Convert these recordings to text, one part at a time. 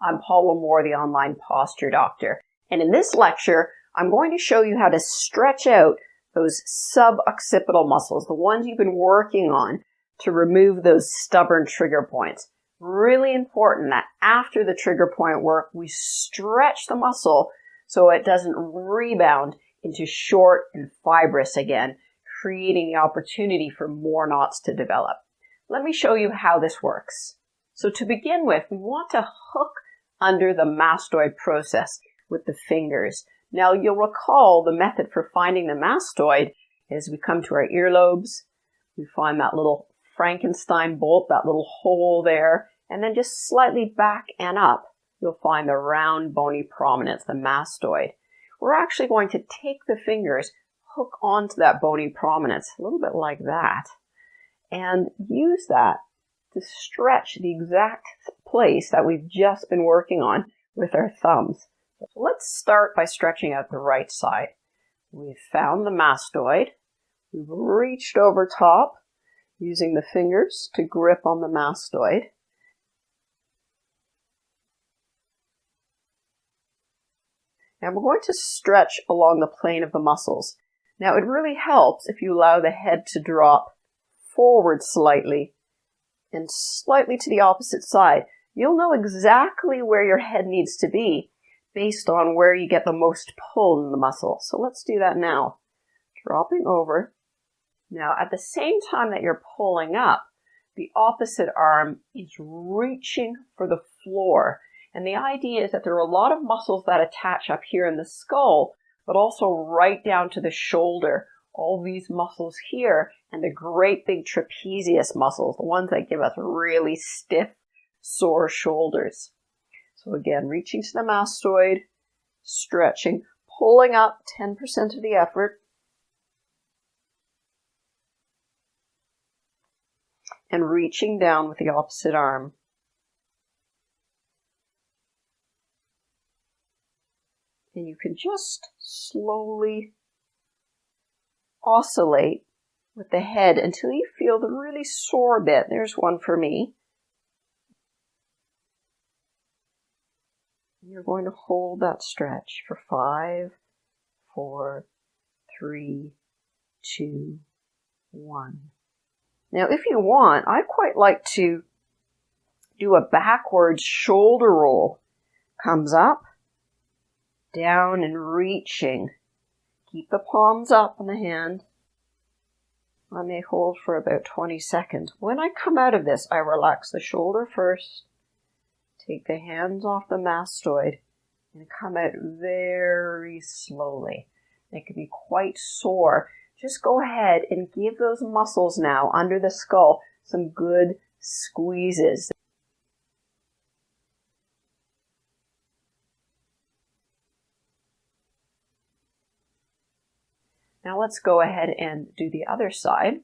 I'm Paula Moore, the online posture doctor. And in this lecture, I'm going to show you how to stretch out those suboccipital muscles, the ones you've been working on to remove those stubborn trigger points. Really important that after the trigger point work, we stretch the muscle so it doesn't rebound into short and fibrous again, creating the opportunity for more knots to develop. Let me show you how this works. So to begin with, we want to hook under the mastoid process with the fingers. Now you'll recall the method for finding the mastoid is we come to our earlobes, we find that little Frankenstein bolt, that little hole there, and then just slightly back and up, you'll find the round bony prominence, the mastoid. We're actually going to take the fingers, hook onto that bony prominence, a little bit like that, and use that to stretch the exact place that we've just been working on with our thumbs. So let's start by stretching out the right side. We've found the mastoid. We've reached over top using the fingers to grip on the mastoid. And we're going to stretch along the plane of the muscles. Now it really helps if you allow the head to drop forward slightly and slightly to the opposite side. You'll know exactly where your head needs to be based on where you get the most pull in the muscle. So let's do that now. Dropping over. Now at the same time that you're pulling up, the opposite arm is reaching for the floor. And the idea is that there are a lot of muscles that attach up here in the skull, but also right down to the shoulder. All these muscles here and the great big trapezius muscles, the ones that give us really stiff, sore shoulders. So again, reaching to the mastoid, stretching, pulling up 10% of the effort, and reaching down with the opposite arm. And you can just slowly oscillate with the head until you feel the really sore bit. There's one for me. You're going to hold that stretch for 5, 4, 3, 2, 1. Now, if you want, I quite like to do a backwards shoulder roll. Comes up, down and reaching. Keep the palms up on the hand. I may hold for about 20 seconds. When I come out of this, I relax the shoulder first, take the hands off the mastoid, and come out very slowly. It can be quite sore. Just go ahead and give those muscles now under the skull some good squeezes. Now let's go ahead and do the other side.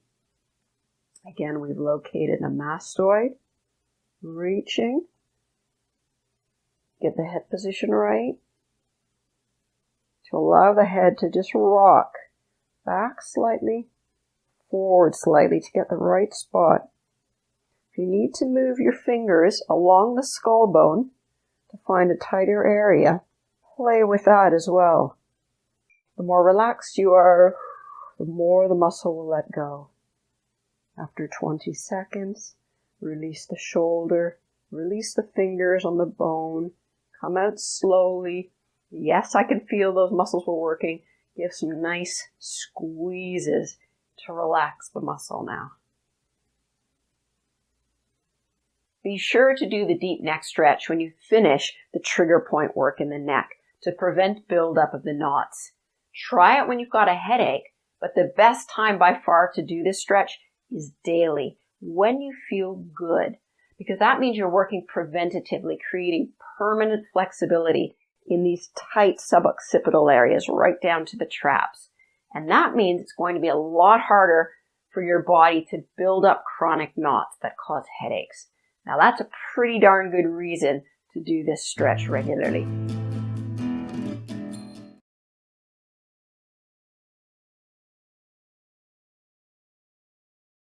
Again, we've located the mastoid, reaching, get the head position right, to allow the head to just rock back slightly, forward slightly to get the right spot. If you need to move your fingers along the skull bone to find a tighter area, play with that as well. The more relaxed you are, the more the muscle will let go. After 20 seconds, release the shoulder, release the fingers on the bone, come out slowly. Yes, I can feel those muscles were working. Give some nice squeezes to relax the muscle now. Be sure to do the deep neck stretch when you finish the trigger point work in the neck to prevent buildup of the knots. Try it when you've got a headache, but the best time by far to do this stretch is daily, when you feel good, because that means you're working preventatively, creating permanent flexibility in these tight suboccipital areas right down to the traps. And that means it's going to be a lot harder for your body to build up chronic knots that cause headaches. Now that's a pretty darn good reason to do this stretch regularly.